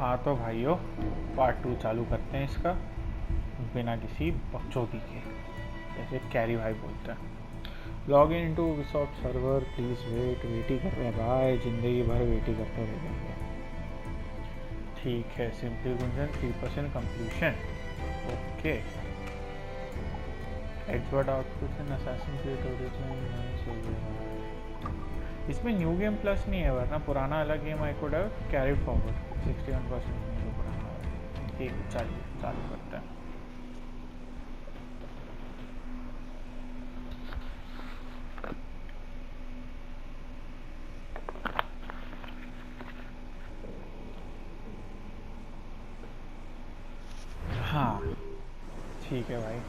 हाँ तो भाइयों, पार्ट 2 चालू करते हैं इसका बिना किसी बकचोदी के, जैसे कैरी भाई बोलते हैं। लॉग इन इनटू विसॉफ्ट सर्वर प्लीज़ वेट। वेट ही कर रहे हैं भाई, ज़िंदगी भर वेट ही करते रहेंगे। ठीक है, simply Gunjan 3% completion. Okay, Edward output and assassin create original नहीं चाहिए। इसमें न्यू गेम प्लस नहीं है, वरना पुराना अलग game I could have carried forward 61% जो पुराना है। ठीक, चलिए चालू करते हैं। हाँ ठीक है भाई,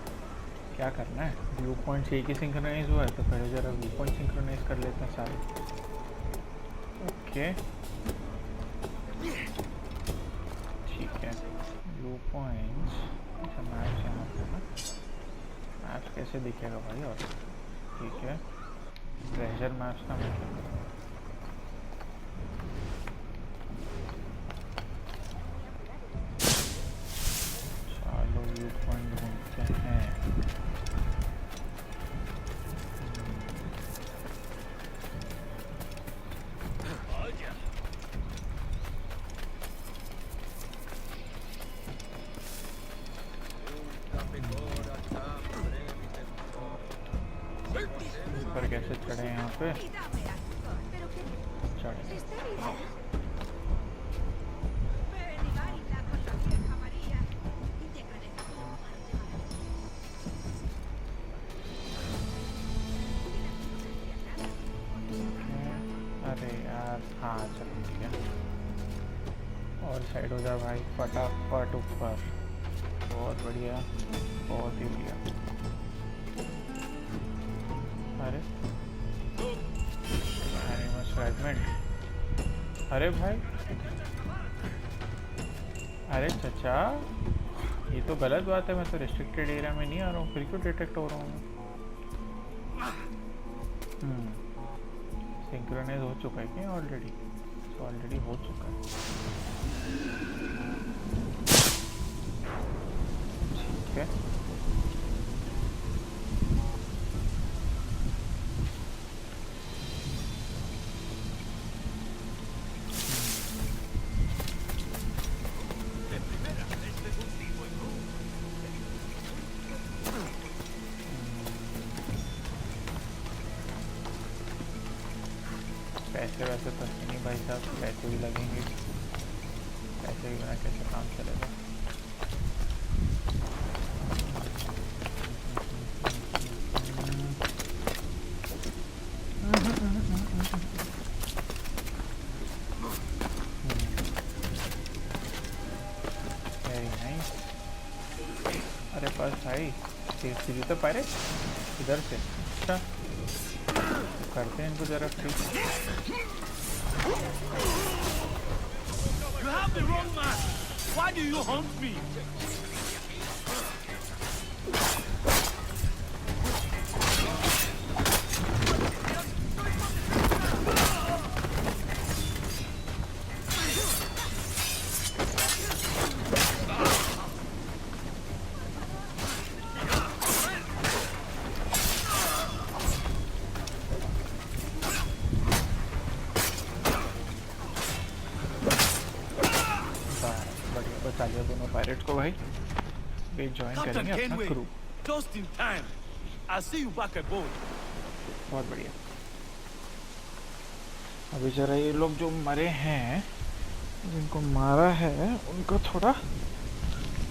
क्या करना है? व्यू पॉइंट्स एक ही सिंक्रोनाइज हुआ है तो पहले ज़रा व्यू पॉइंट सिंक्रोनाइज कर लेते हैं सारे। ओके ठीक है, व्यू पॉइंट्स। अच्छा मैप्स यहाँ पे ना, मैप्स कैसे दिखेगा भाई? और ठीक है, ट्रेजर मैप्स का मतलब चलो व्यू पॉइंट ढूंढते हैं। ऊपर कैसे चढ़े यहाँ पे? चढ़े। अरे यार हाँ चलो ठीक है, और साइड हो जा भाई, फटाफट ऊपर। बहुत बढ़िया, बहुत ही बढ़िया। अरे एनिमस फ्रैगमेंट, अरे भाई, अरे चचा ये तो गलत बात है। मैं तो रिस्ट्रिक्टेड एरिया में नहीं आ रहा हूँ, फिर क्यों डिटेक्ट हो रहा हूँ? सिंक्रोनाइज हो चुका है क्या ऑलरेडी? तो ऑलरेडी हो चुका है। ठीक है, पैसे वैसे तो नहीं भाई साहब, पैसे भी लगेंगे। पैसे भी बिना कैसे काम चलेगा? Very nice. अरे पास भाई, सीधी तो पायरेट इधर से। अच्छा तो करते हैं इनको जरा free. You have the wrong man. Why do you hunt me? बचा लिया दोनों पायरेट्स को भाई। वे ज्वाइन करेंगे अपना crew. Just in time. I'll see you back aboard. बहुत बढ़िया। अभी जरा ये लोग जो मरे हैं, जिनको मारा है, उनको थोड़ा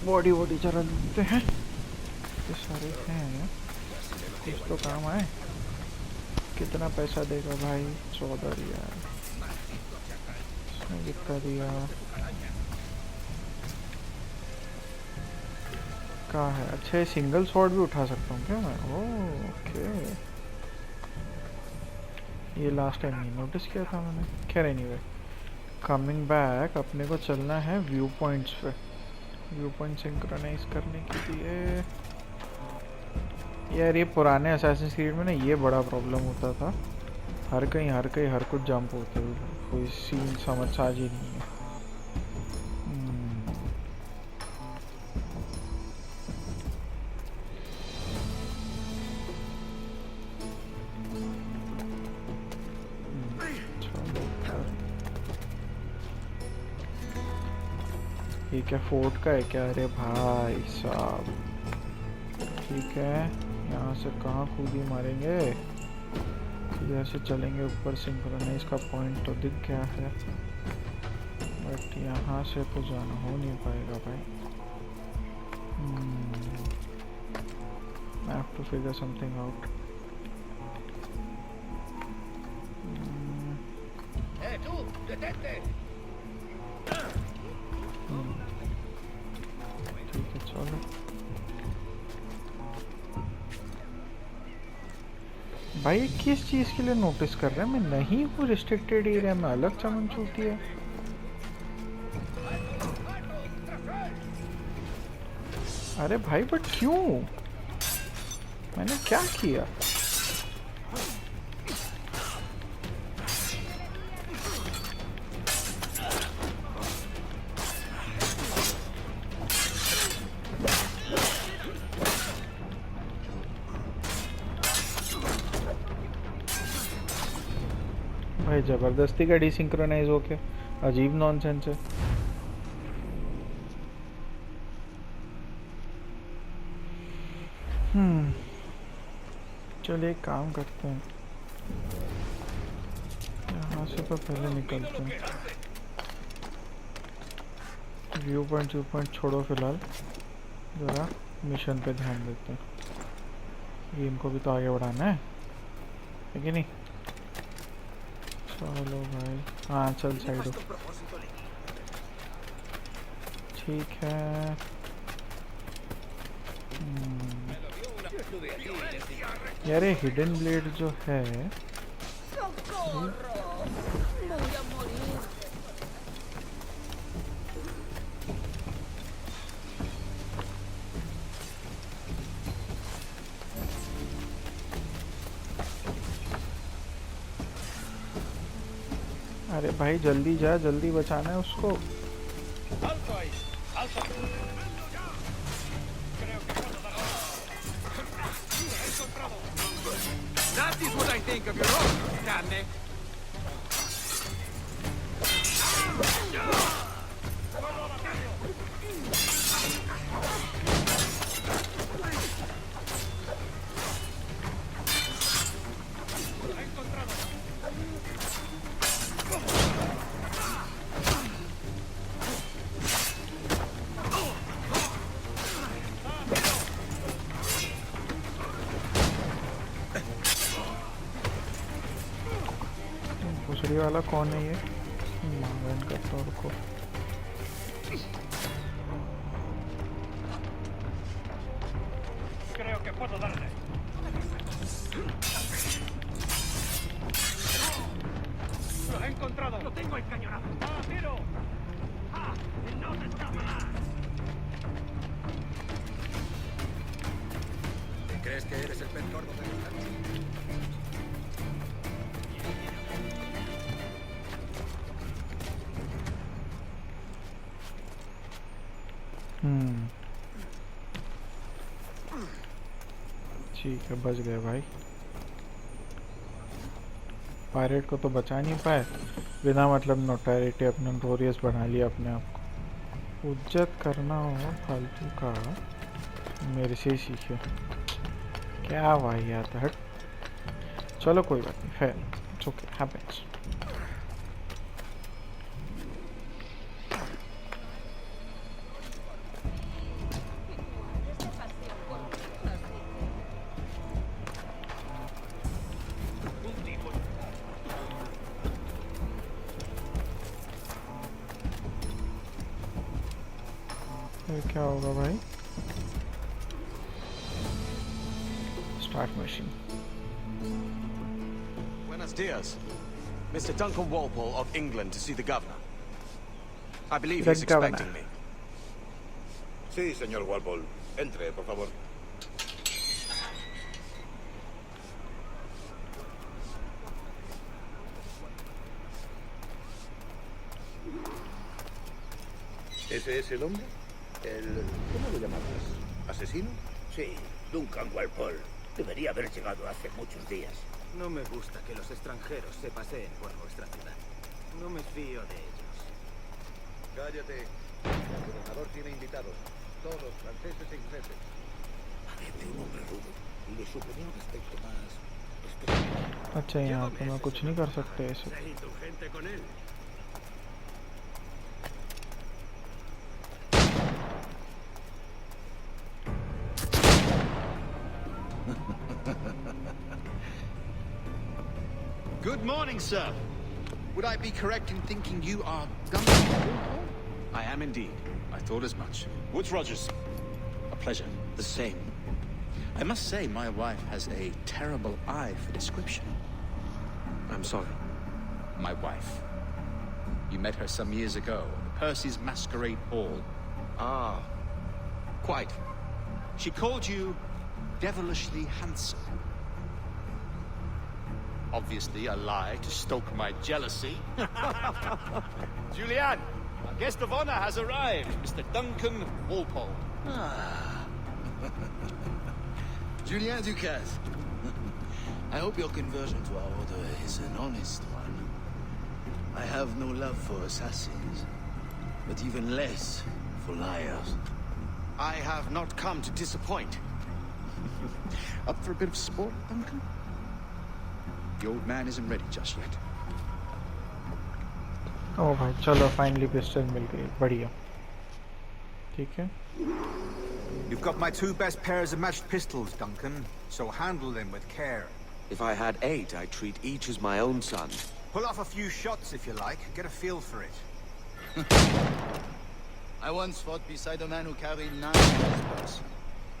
बॉडी वॉडी जरा लूटते हैं। ये सारे हैं, कुछ तो काम आए। कितना पैसा देगा भाई? 14 दिया, इसने कितना दिया? कहाँ है? अच्छा, ये सिंगल शॉट भी उठा सकता हूँ क्या मैं? ओके, ये लास्ट टाइम नहीं नोटिस किया था मैंने। खैर एनीवे, कमिंग बैक, अपने को चलना है व्यू पॉइंट्स पे। व्यू पॉइंट सिंक्रोनाइज करने के लिए यार, ये पुराने असैसिन क्रीड में ना ये बड़ा प्रॉब्लम होता था। हर कहीं हर कुछ जंप होते हुए, कोई सीन समझ आज ही नहीं है। ये क्या फोर्ट का है क्या? अरे भाई साहब, ठीक है, यहाँ से कहाँ कूदी मारेंगे? इधर से चलेंगे ऊपर। सिंक्रोनाइज का पॉइंट तो दिख गया है, बट यहाँ से तो जाना हो नहीं पाएगा भाई। I have to figure something out. tú, detente. ठीक है, चलो भाई। किस चीज़ के लिए नोटिस कर रहे हैं? मैं नहीं हूँ रिस्ट्रिक्टेड एरिया में, अलग चमन छूटी है। अरे भाई, बट क्यों? मैंने क्या किया? भाई जबरदस्ती का डिसिंक्रोनाइज हो के अजीब नॉनसेंस है। चलिए एक काम करते हैं, यहाँ से तो पहले निकलते हैं। व्यू पॉइंट छोड़ो फिलहाल, ज़रा मिशन पे ध्यान देते हैं। ये इनको भी तो आगे बढ़ाना है कि नहीं? चलो भाई, हाँ चल साइड हो। ठीक है। यार ये हिडन ब्लेड जो है, अरे भाई जल्दी जा, जल्दी बचाना है उसको। That is what I think of your own, carne. दूसरी वाला कौन है ये? मांगन करता हूँ, रुको। Creo que puedo darle. Lo he encontrado. Lo tengo encañonado. ¡Ah, tiro! ¡Ah! ¡No te escapará! ¿Crees que eres el pez gordo de los lados? ठीक है, बच गए भाई। पायरेट को तो बचा नहीं पाए, बिना मतलब नोटैरिटी अपने नोटोरियस बना लिया अपने आप को। उज्जत करना हो फालतू का, मेरे से ही सीखे। क्या वाहियात है, हट। चलो कोई बात नहीं, फेयर, इट्स ओके, हैपेंस। क्या होगा भाई? Start machine. Buenos dias. Mr. Duncan Walpole of England to see the governor. I believe The he's governor. expecting me. Sí, señor Walpole. Entre, por favor. ¿Ese es el hombre? ¿Cómo lo llamabas? ¿Asesino? Sí, Duncan Walpole. Debería haber llegado hace muchos días. No me gusta que los extranjeros se paseen por nuestra ciudad. No me fío de ellos. Cállate. El gobernador tiene invitados, todos franceses e ingleses. Parece un hombre rudo. Le suponía un aspecto más estricto. अच्छा यहाँ पे मैं कुछ नहीं कर सकते ऐसे Sé indulgente con él. Good morning, sir. Would I be correct in thinking you are Duncan? I am indeed. I thought as much. Woods Rogers. A pleasure. The same. I must say, my wife has a terrible eye for description. I'm sorry. My wife. You met her some years ago at Percy's Masquerade Ball. Ah, quite. She called you devilishly handsome. Obviously a lie to stoke my jealousy. Julianne, our guest of honor has arrived, Mr. Duncan Walpole. Julien Ducasse. I hope your conversion to our order is an honest one. I have no love for assassins, but even less for liars. I have not come to disappoint. Up for a bit of sport, Duncan? The old man isn't ready just yet. ओ भाई चलो finally pistol मिल गई बढ़िया ठीक है You've got my two best pairs of matched pistols, Duncan, so handle them with care. If I had 8, I'd treat each as my own son. Pull off a few shots if you like, get a feel for it. I once fought beside a man who carried 9 in his purse.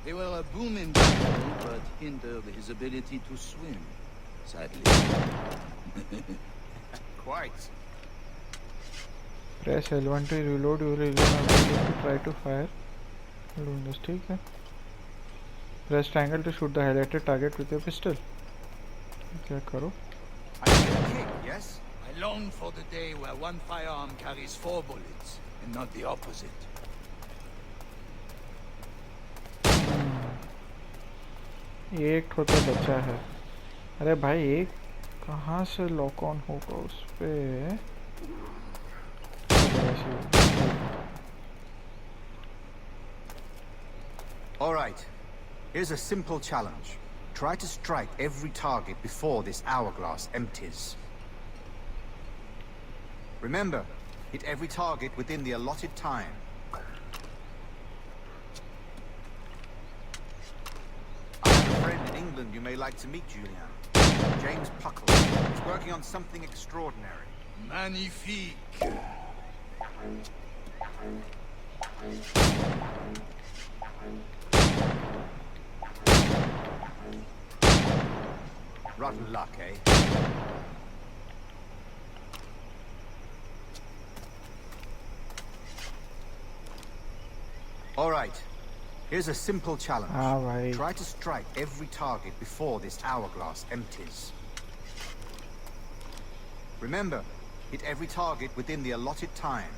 They were a boon in battle, but hindered his ability to swim, sadly. Quite. Press L1 to reload your ability to try to fire doing this ठीक है press triangle to shoot the highlighted target with your pistol क्या करो I need a kick, yes? I long for the day where one firearm carries 4 bullets, and not the opposite. एक ठोता बचा है अरे भाई एक कहाँ से लॉक ऑन होगा उस पे All right. Here's a simple challenge. Try to strike every target before this hourglass empties. Remember, hit every target within the allotted time. I have a friend in England you may like to meet, Julian. James Puckle. He's working on something extraordinary. Magnifique! Rotten luck, eh? All right. Here's a simple challenge. हाँ भाई Try to strike every target before this hourglass empties. Remember, hit every target within the allotted time.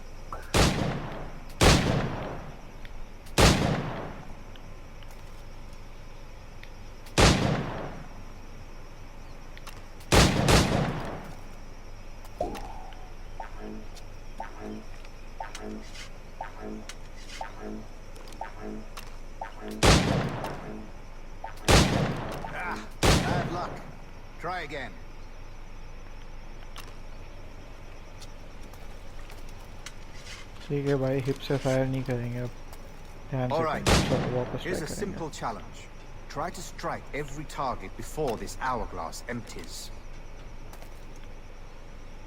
Ah, bad luck. Try again. ठीक है भाई hip से fire नहीं करेंगे अब ध्यान All से right. करेंगे। चलो वापस Here's ट्राई a करेंगे simple challenge. Try to strike every target before this hourglass empties.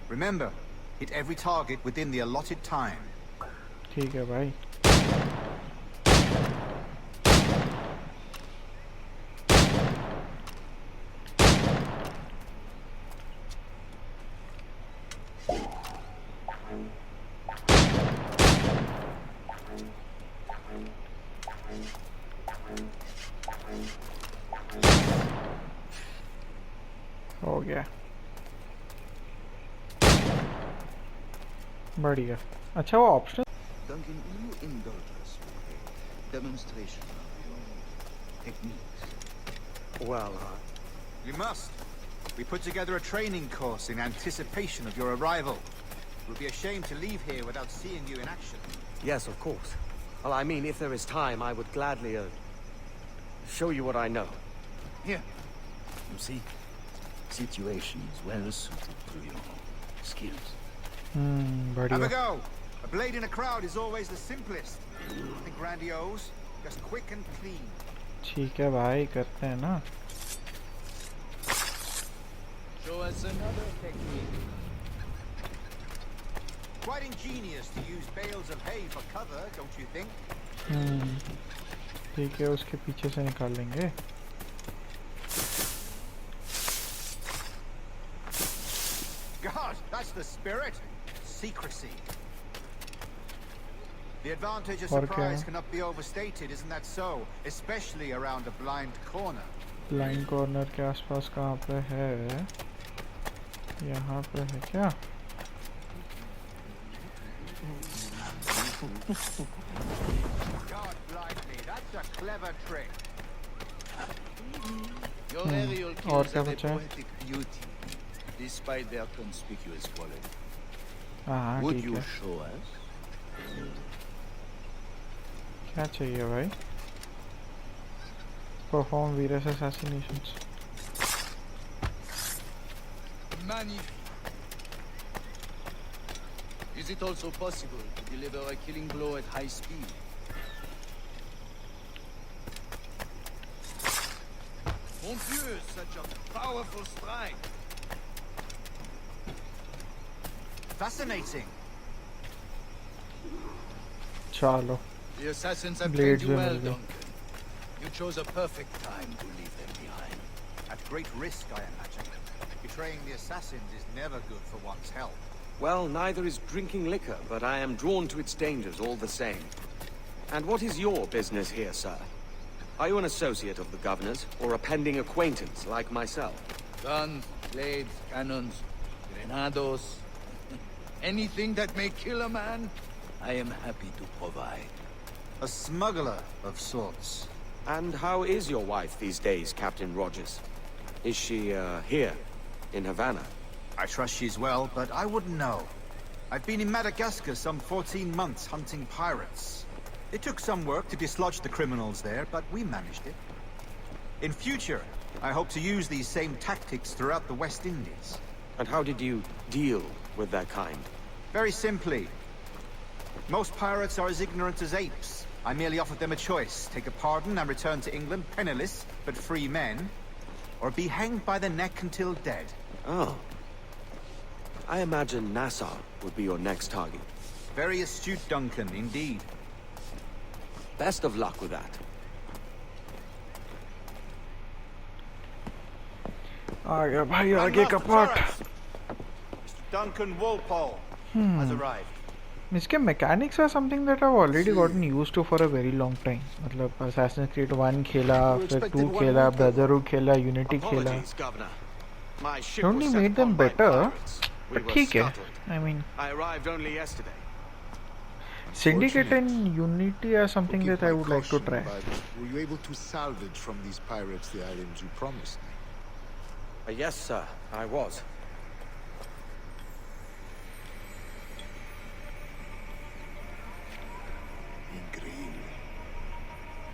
Remember, hit every target within the allotted time. ठीक है भाई हो गया बढ़िया अच्छा वो option Duncan, will you indulge us with a demonstration of your techniques? Well, You must. We put together a training course in anticipation of your arrival. It would be a shame to leave here without seeing you in action. Yes, of course. Well, I mean, if there is time, I would gladly, show you what I know. Here. You see? Situation is well suited to your skills. Have a बढ़िया. go. A blade in a crowd is always the simplest. Nothing grandiose, just quick and clean. ठीक है भाई, करते हैं ना. Show us another technique. Quite ingenious to use bales of hay for cover, don't you think? ठीक है, उसके पीछे से निकाल लेंगे. God, that's the spirit. Secrecy. The advantage of और surprise क्या? cannot be overstated, isn't that so? Especially around a blind corner. Line corner के आसपास कहाँ पे है? यहाँ पे है क्या? God blind me, that's a clever trick. Your aerial और kills क्या have a बचा है? poetic beauty, despite their conspicuous quality. हाँ Would ठीक you है. show us? क्या चाहिए भाई? Perform various assassinations. Magnifique. Is it also possible to deliver a killing blow at high speed? Mon Dieu, such a powerful strike. Fascinating. चलो. The assassins have Blades trained you will well, be. Duncan. You chose a perfect time to leave them behind. At great risk, I imagine. Betraying the assassins is never good for one's health. Well, neither is drinking liquor, but I am drawn to its dangers all the same. And what is your business here, sir? Are you an associate of the governor's, or a pending acquaintance like myself? Guns, blades, cannons, grenados. Anything that may kill a man, I am happy to provide. A smuggler of sorts. And how is your wife these days, Captain Rogers? Is she, here, in Havana? I trust she's well, but I wouldn't know. I've been in Madagascar some 14 months hunting pirates. It took some work to dislodge the criminals there, but we managed it. In future, I hope to use these same tactics throughout the West Indies. And how did you deal with that kind? Very simply. Most pirates are as ignorant as apes. I merely offered them a choice. Take a pardon and return to England penniless, but free men, or be hanged by the neck until dead. Oh. I imagine Nassau would be your next target. Very astute, Duncan, indeed. Best of luck with that. आ गया भाई आगे का part. Mr. Duncan Walpole has arrived. इसके mechanics are something that I've already gotten used to for a very long time. मतलब Assassin's Creed 1 खेला, फिर 2 खेला, Brotherhood खेला, Unity खेला. Apologies, Governor. My ship Only was set made them upon by better, pirates. We but were ठीक है. scuttled. I mean, I arrived only yesterday. Syndicate and Unity are something that I would like to try. Were you able to salvage from these pirates the items you promised me? Yes, sir, I was. Increíble.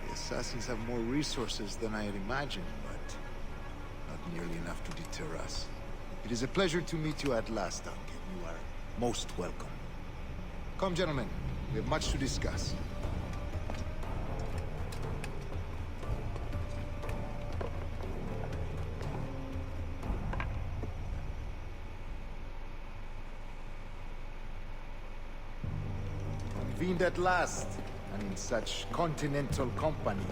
The assassins have more resources than I had imagined, but not nearly enough to deter us. It is a pleasure to meet you at last, Duncan. You are most welcome. Come, gentlemen. We have much to discuss. Convened at last, and in such continental company.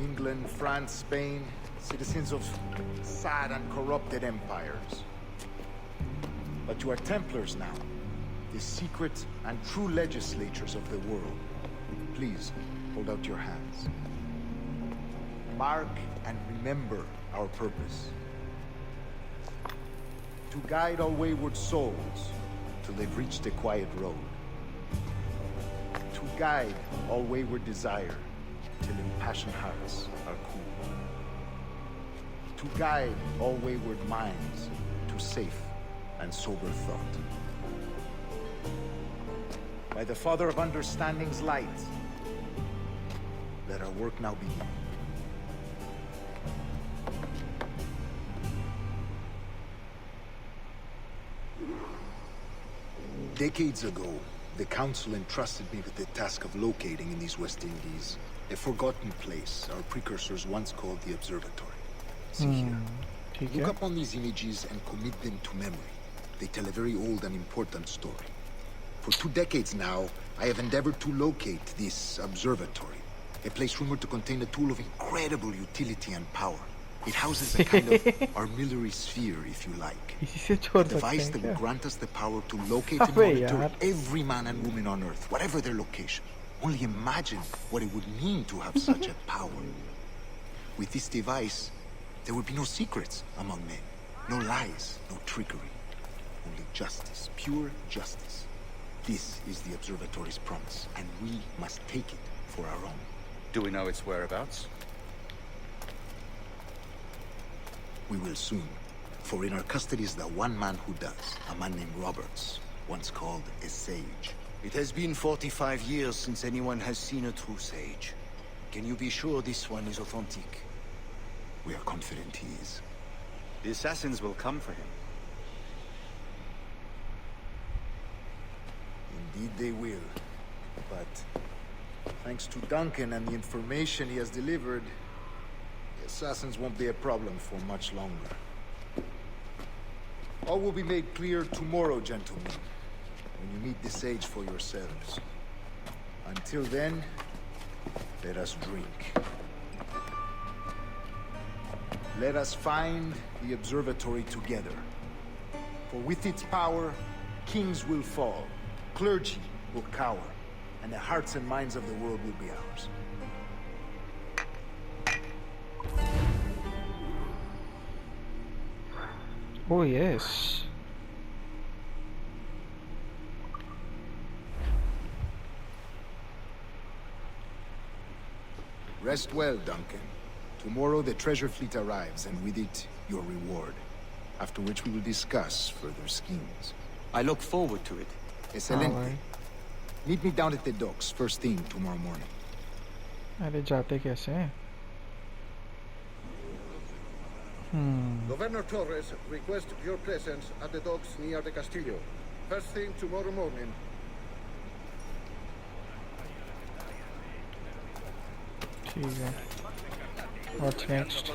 England, France, Spain, citizens of sad and corrupted empires. But you are Templars now, the secret and true legislators of the world. Please, hold out your hands. Mark and remember our purpose. To guide all wayward souls till they've reached the quiet road. To guide all wayward desire till impassioned hearts are cool. To guide all wayward minds to safe and sober thought. By the Father of Understanding's light, let our work now begin. Decades ago, the Council entrusted me with the task of locating in these West Indies a forgotten place our precursors once called the Observatory. See here. ठीक Look है. up on these images and commit them to memory. They tell a very old and important story. For 2 decades now, I have endeavored to locate this observatory, a place rumored to contain a tool of incredible utility and power. It houses a kind of armillary sphere, if you like. इसी से A छोड़ सकते device हैं that क्या? will grant us the power to locate and अबे monitor यार. every man and woman on Earth, whatever their location. Only imagine what it would mean to have such a power. With this device, there would be no secrets among men. No lies, no trickery. Only justice, pure justice. This is the observatory's promise, and we must take it for our own. Do we know its whereabouts? We will soon. For in our custody is the one man who does, a man named Roberts, once called a sage. It has been 45 years since anyone has seen a true sage. Can you be sure this one is authentic? We are confident he is. The assassins will come for him. Indeed they will. But thanks to Duncan and the information he has delivered, the assassins won't be a problem for much longer. All will be made clear tomorrow, gentlemen, when you meet the sage for yourselves. Until then, let us drink. Let us find the observatory together. For with its power, kings will fall, clergy will cower, and the hearts and minds of the world will be ours. Oh yes. Rest well, Duncan. Tomorrow the treasure fleet arrives, and with it, your reward. After which we will discuss further schemes. I look forward to it. Excelente. भाई. Meet me down at the docks first thing tomorrow morning. अरे जाते कैसे हैं? Governor Torres requests your presence at the docks near the Castillo. First thing tomorrow morning. ठीक है. What's next?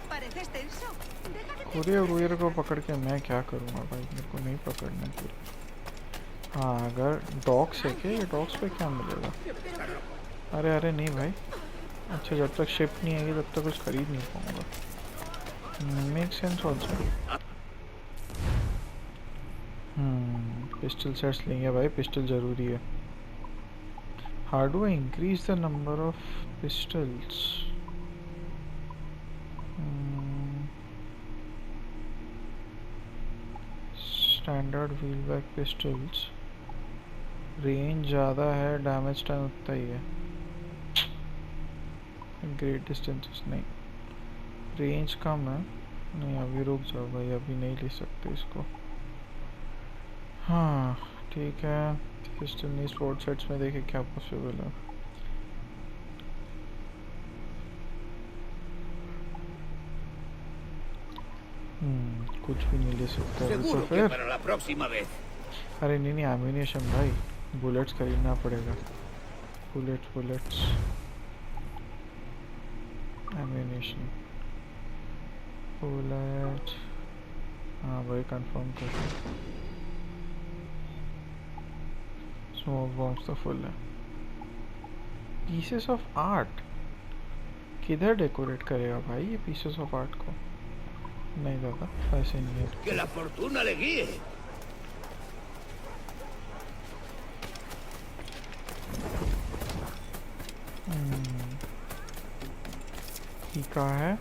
Pareces tenso. Deja que te... courier को पकड़ के मैं क्या करूँगा भाई? मेरे को नहीं पकड़ना कुरियर. हाँ, अगर डॉक्स है क्या? ये डॉक्स पे क्या मिलेगा? अरे अरे नहीं भाई. अच्छा, जब तक शिप नहीं आएगी तब तक कुछ खरीद नहीं पाऊँगा. Make sense also. Pistol sets लेंगे भाई. पिस्टल ज़रूरी है. How do I increase the number of pistols? Standard wheel back pistols. Range ज़्यादा है, डैमेज टाइम उतना ही है. ग्रेट डिस्टेंसेस नहीं. रेंज कम है. नहीं, अभी रुक जाओ भाई, अभी नहीं ले सकते इसको. हाँ ठीक है. पिस्टल नहीं, स्पोर्ट सेट्स में देखे क्या पॉसिबल है. कुछ भी नहीं ले सकते तो फिर. para la próxima vez. अरे नहीं नहीं, एम्यूनेशन भाई. बुलेट्स खरीदना पड़ेगा. Bullets ammunition bullet. हाँ भाई, कंफर्म कर. स्मोक बॉम्ब्स तो फुल है. पीसेस ऑफ आर्ट किधर डेकोरेट करेगा भाई ये पीसेस ऑफ आर्ट को? नहीं दादा, ऐसे नहीं है. Que la fortuna le guíe. ये कहाँ है?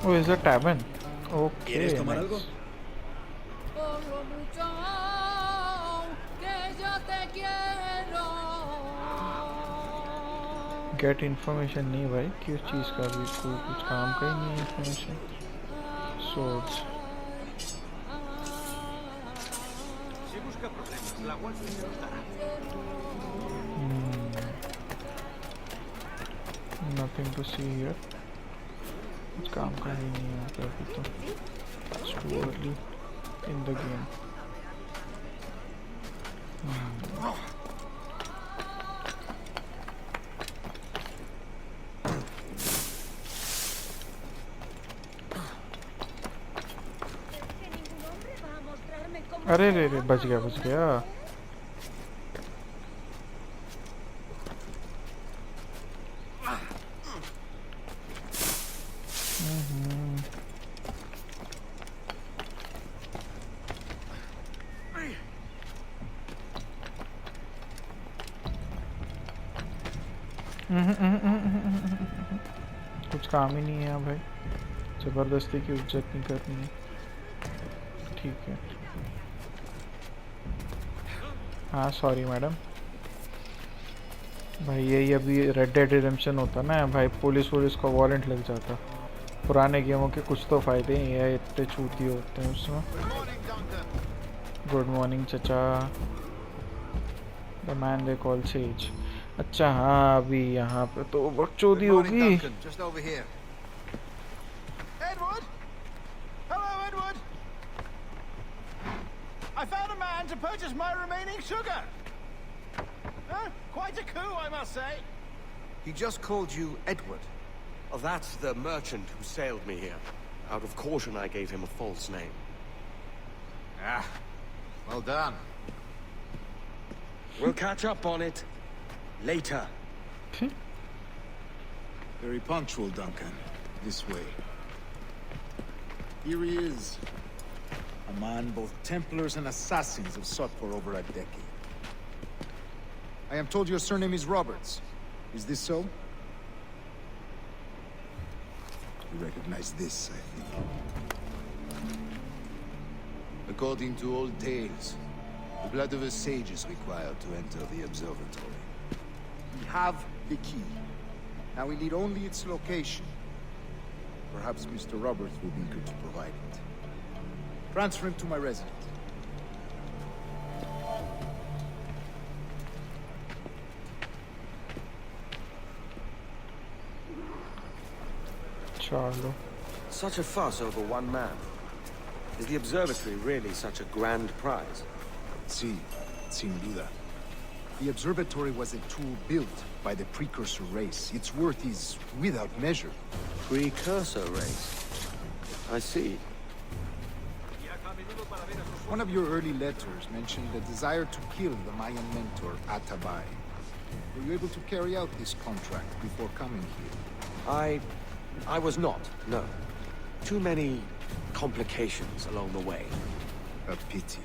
Oh, is a tavern. Okay. ¿Quieres tomar algo? Nice. Por lo mucho que yo te quiero. Get information नहीं भाई किस चीज़ का भी कोई कुछ काम का ही नहीं है information. Swords. Si busca problemas, la guardia se los dará. Nothing to see here. कुछ काम का ही नहीं है यहाँ पे अभी तो. It's too early in the game. Que ningún hombre va a mostrarme cómo. अरे रे रे बच गया. कुछ काम ही नहीं है भाई. जबरदस्ती की इज्जत नहीं करनी है. ठीक है. हाँ सॉरी मैडम. भाई यही अभी रेड डेड रिडेम्पशन होता ना भाई, पुलिस का वारंट लग जाता. पुराने गेमों के कुछ तो फायदे ही है, इतने चूती होते हैं उसमें. गुड मॉर्निंग चचा. The man they call says. अच्छा हाँ अभी यहाँ पे तो बकचोदी होगी. Just over here. Edward? Hello, Edward. I found a man to purchase my remaining sugar. Huh? Quite a coup, I must say. He just called you Edward. Oh, that's the merchant who sailed me here. Out of caution, I gave him a false name. Ah, well done. We'll catch up on it later. Very punctual, Duncan. This way. Here he is. A man both Templars and Assassins have sought for over a decade. I am told your surname is Roberts. Is this so? You recognize this, I think. According to old tales, the blood of a sage is required to enter the observatory. We have the key. Now we need only its location. Perhaps Mr. Roberts will be good to provide it. Transfer him to my residence. चलो. Such a fuss over one man. Is the observatory really such a grand prize? Sí, sin duda. The observatory was a tool built by the precursor race. Its worth is without measure. Precursor race. I see. One of your early letters mentioned the desire to kill the Mayan mentor, Atabay. Were you able to carry out this contract before coming here? I was not, no. Too many complications along the way. A pity.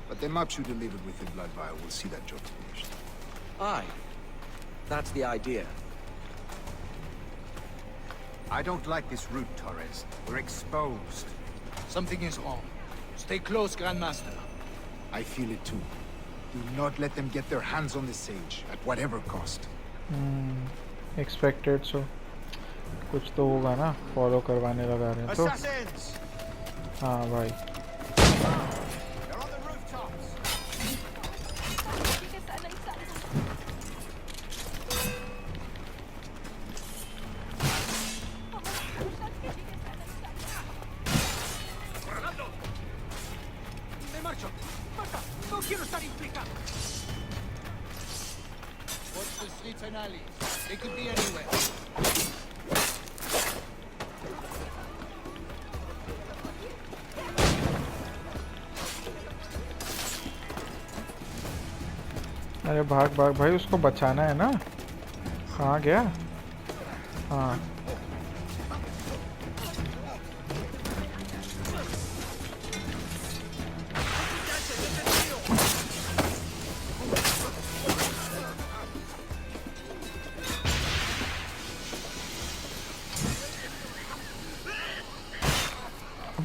But the maps you delivered with the blood vial will see that job finished. Aye. That's the idea. I don't like this route, Torres. We're exposed. Something is wrong. Stay close, Grandmaster. I feel it too. Do not let them get their hands on the sage, at whatever cost. Expected so. कुछ तो होगा ना, follow करवाने लगा रहे हैं तो. हाँ भाई. ¡Me marcho! ¡Basta! ¡No quiero estar implicado! Watch the streets and alleys. They could be anywhere. अरे भाग भाग भाई, उसको बचाना है ना. कहाँ गया? हाँ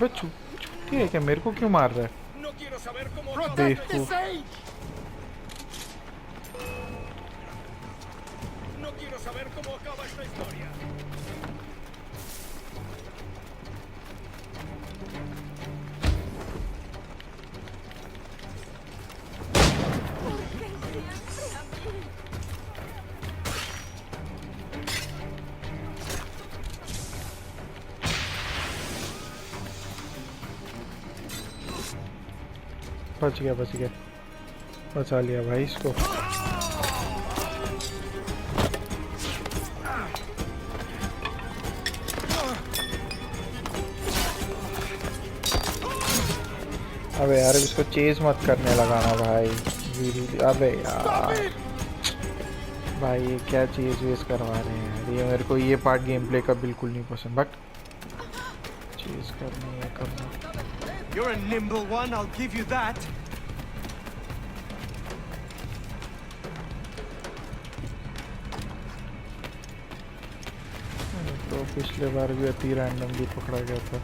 अबे छुट्टी है क्या? मेरे को क्यों मार रहा है? No quiero saber cómo बेवकूफ। No quiero saber cómo acaba esta historia. बच गया बचा लिया भाई इसको। अबे यार इसको चेज मत करने लगाना भाई। अबे यार भाई ये क्या चेज वेज करवा रहे हैं यार। ये मेरे को ये पार्ट गेम प्ले का बिल्कुल नहीं पसंद। बट चेज करना ये करना। You're a nimble one, I'll give you that. तो पिछले बार भी अति रैंडमली पकड़ा गया था।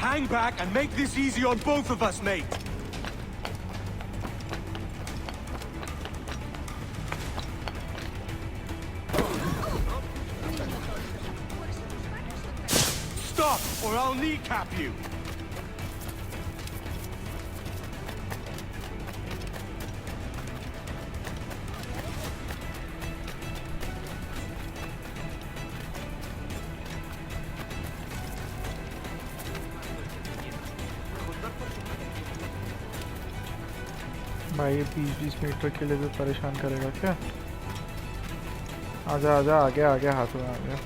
Hang back and make this easy on both of us, mate. Stop, or I'll kneecap you. भाई 20-20 मीटर के लिए भी परेशान करेगा क्या? आजा आगे हाथ में आ गया।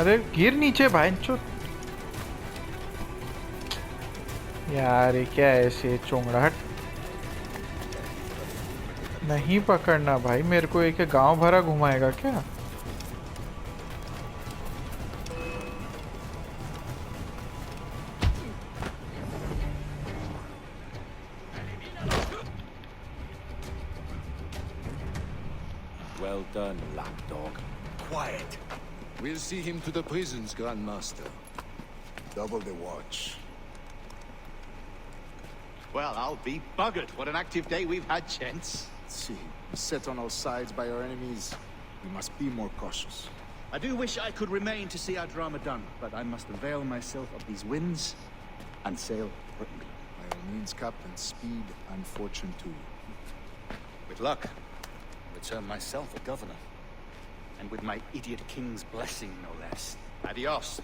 अरे गिर नीचे भाई चो यार। ये क्या है ऐसे चोंगड़ाहट? नहीं पकड़ना भाई मेरे को। एक गांव भरा घुमाएगा क्या? Well done, lapdog. Quiet. We'll see him to the prisons, Grandmaster. Double the watch. Well, I'll be buggered. What an active day we've had, gents. See, set on all sides by our enemies. We must be more cautious. I do wish I could remain to see our drama done, but I must avail myself of these winds and sail quickly. By all means, Captain, speed and fortune to you. With luck, return myself a governor. And with my idiot king's blessing, no less. Adios.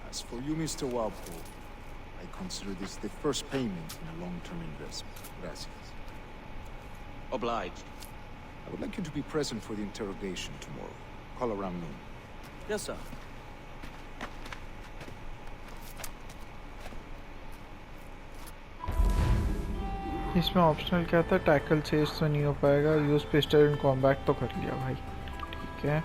As for you, Mr. Walpole, I consider this the first payment in a long-term investment. Gracias. Obliged. I would like you to be present for the interrogation tomorrow. Call around noon. Yes, sir. इसमें optional क्या था? Tackle chase तो नहीं हो पाएगा। Use pistol in combat तो कर लिया भाई। ठीक है।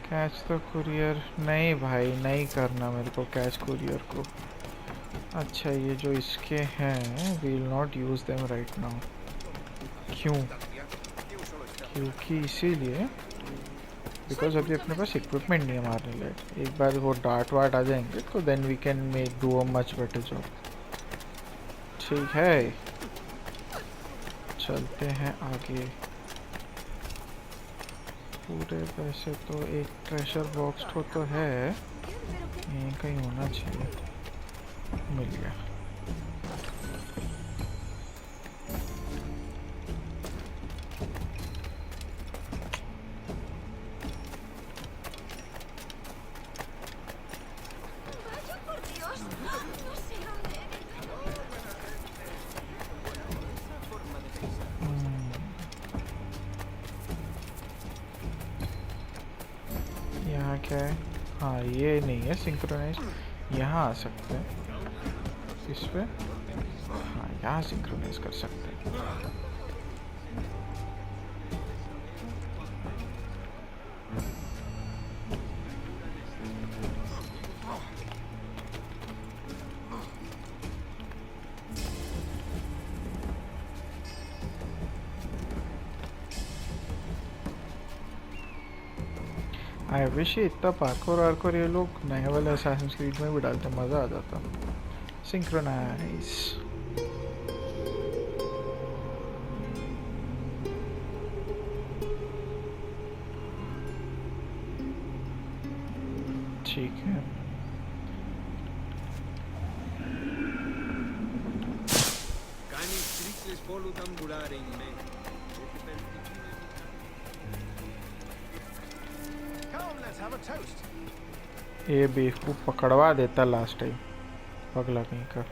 कैच द कुरियर नहीं भाई, नहीं करना मेरे को कैच कुरियर को। अच्छा ये जो इसके हैं we will not use them right now. क्यों? क्योंकि इसीलिए बिकॉज अभी अपने पास इक्विपमेंट नहीं है मारने लायक। एक बार वो डार्ट वार्ट आ जाएंगे तो then we can make do a much better job. ठीक है चलते हैं आगे। पूरे पैसे तो एक ट्रेजर बॉक्स तो है यहीं कहीं होना चाहिए। मिल गया। यहाँ क्या है? हाँ ये नहीं है सिंक्रोनाइज। यहाँ आ सकते हैं इस पे। हाँ क्या सिंक्रोनाइज कर सकते हैं? आई विश इतना पार्कोर आर्कोर ये लोग नए वाले असैसिन्स क्रीड में भी डालते, मज़ा आ जाता। सिंक्रोनाइज। ठीक है। ये बेवकूफ पकड़वा देता लास्ट टाइम, पगला कहीं का।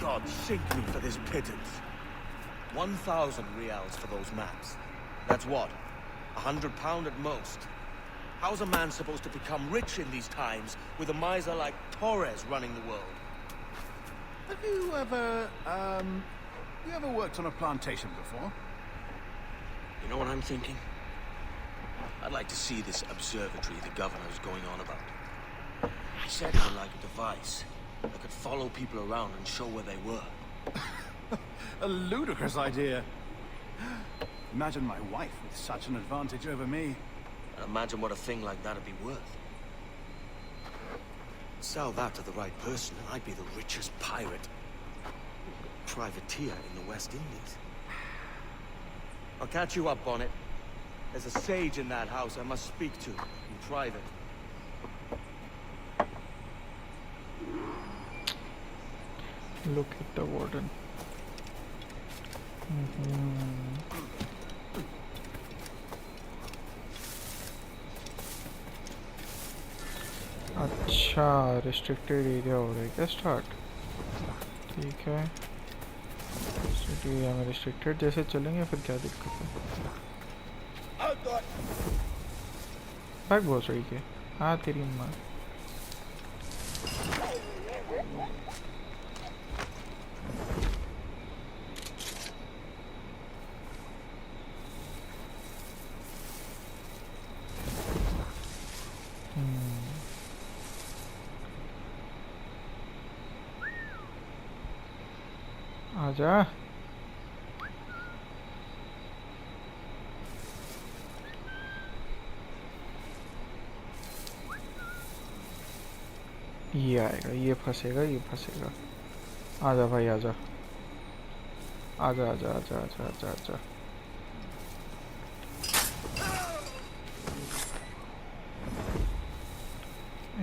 God sink me for this pittance. 1,000 reals for those maps. That's what? £100 at most. How's a man supposed to become rich in these times with a miser like Torres running the world? Have you ever worked on a plantation before? You know what I'm thinking? I'd like to see this observatory the governor's going on about. He said it was like a device that could follow people around and show where they were. A ludicrous idea. Imagine my wife with such an advantage over me. And imagine what a thing like that'd be worth. Sell that to the right person and I'd be the richest pirate. Privateer in the West Indies. I'll catch you up on it. There's a sage in that house I must speak to in private. Look at the warden. अच्छा, restricted area हो रहा है क्या start? ठीक है, restricted area में restricted जैसे चलेंगे फिर क्या दिक्कत है? भाग बहुत सही के। हाँ तेरी माँ। आजा। ये आएगा, ये फंसेगा, ये फंसेगा। आजा भाई आजा, आजा आजा आजा आजा आजा आजा।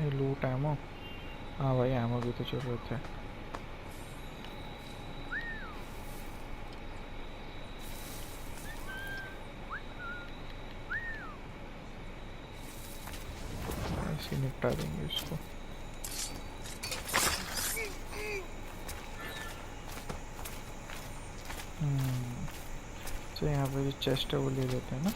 ये लूट एमो। हाँ भाई एमो की तो जरूरत है। ऐसे निपटा देंगे इसको। तो यहाँ पे जो चेस्ट है वो ले लेते हैं ना।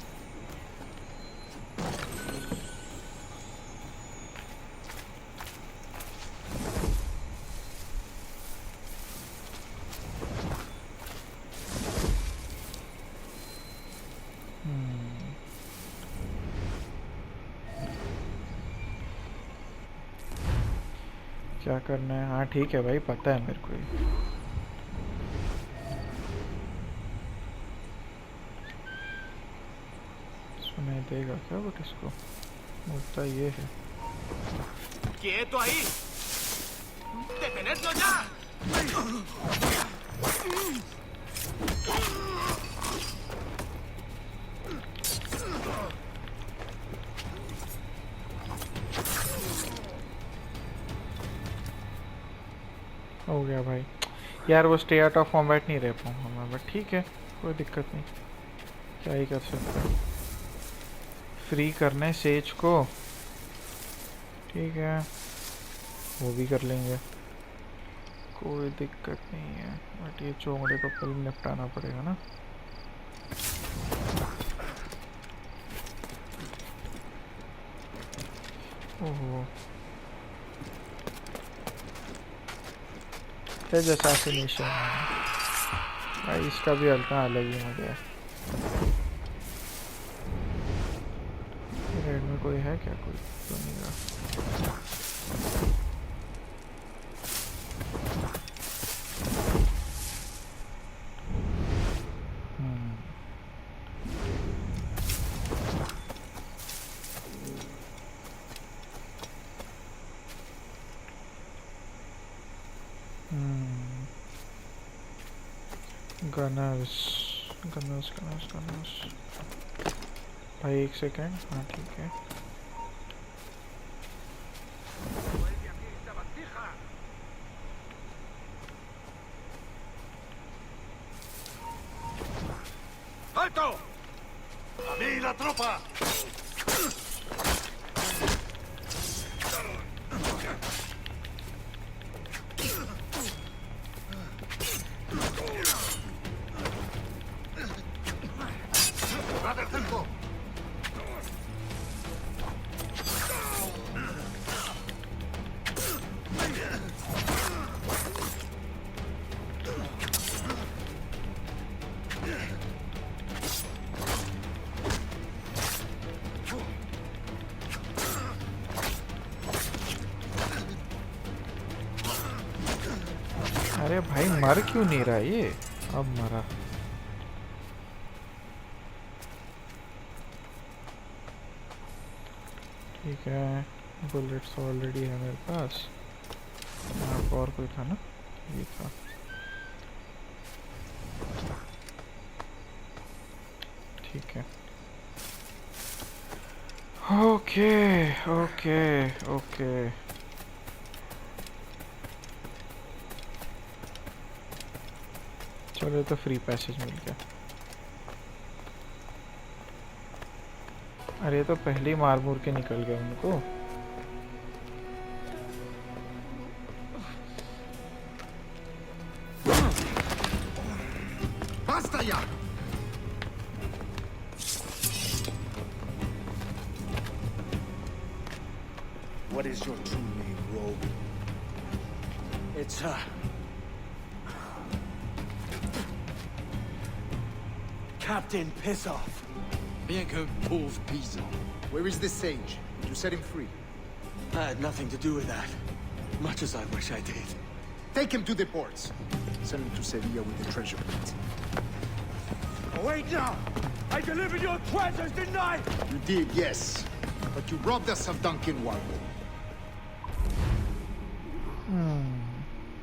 क्या करना है? हाँ ठीक है भाई, पता है मेरे को ही। सुनाई देगा क्या बट इसको? मुद्दा ये है। ¡Quieto ahí! ¡Detenedlo ya! हो गया भाई। यार वो स्टे आउट ऑफ कॉम्बैट नहीं रह पाऊंगा मैं, बट ठीक है कोई दिक्कत नहीं, क्या ही कर सकते हैं। फ्री करना है सेज को, ठीक है वो भी कर लेंगे, कोई दिक्कत नहीं है। बट ये चोंगड़े को पहले निपटाना पड़ेगा ना। ओहो सैसेज असैसिनेशन भाई, इसका भी हल्का अलग ही मजा है। रेड में कोई है क्या? कोई तो नहीं रहा। गनर्स भाई, एक सेकेंड। हाँ ठीक है। ¡Alto! ¡A mí la tropa! अरे भाई, मर क्यों नहीं रहा ये? अब मरा। ठीक है, बुलेट्स ऑलरेडी है मेरे पास। यहाँ पर और कोई था ना? ये था। ठीक है। Okay okay okay. चलो, तो फ्री पैसेज मिल गया। अरे तो पहले ही मार मूर के निकल गया उनको। Basta ya! What is your true name, rogue? It's, Captain Pissoff. Bien que pauvre paysan. Where is the sage? Did you set him free? I had nothing to do with that. Much as I wish I did. Take him to the ports. Send him to Sevilla with the treasure plate. Wait now! I delivered your treasures, didn't I? You did, yes. But you robbed us of Duncan Wargo.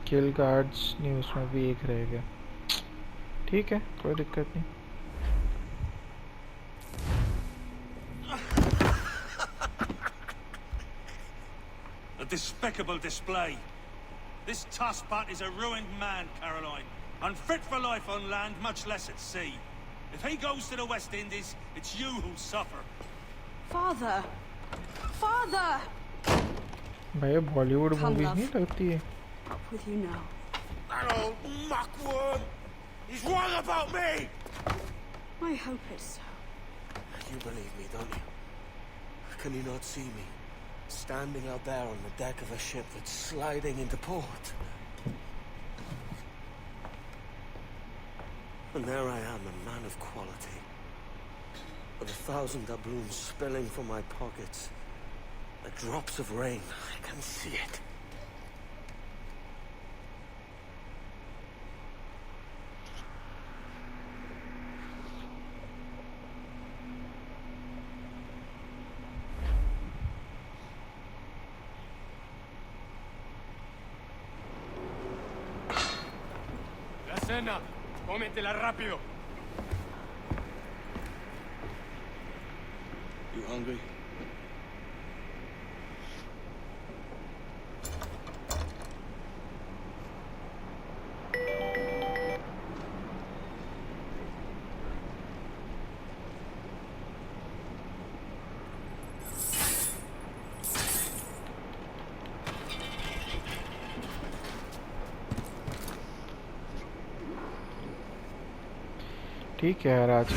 Kill guards news में भी एक रह गया। ठीक है, कोई दिक्कत नहीं। A despicable display. This Tosspot is a ruined man, Caroline. Unfit for life on land, much less at sea. If he goes to the West Indies, it's you who'll suffer. Father! Father! भाई, Bollywood movies नहीं लगती है। Up with you now. That old muckworm! He's wrong about me! I hope it's so. You believe me, don't you? Can you not see me? Standing out there on the deck of a ship that's sliding into port. And there I am, a man of quality. With 1,000 doubloons spilling from my pockets. Like drops of rain. I can see it. La cena. Cómetela rápido. You hungry? ठीक है यार, आज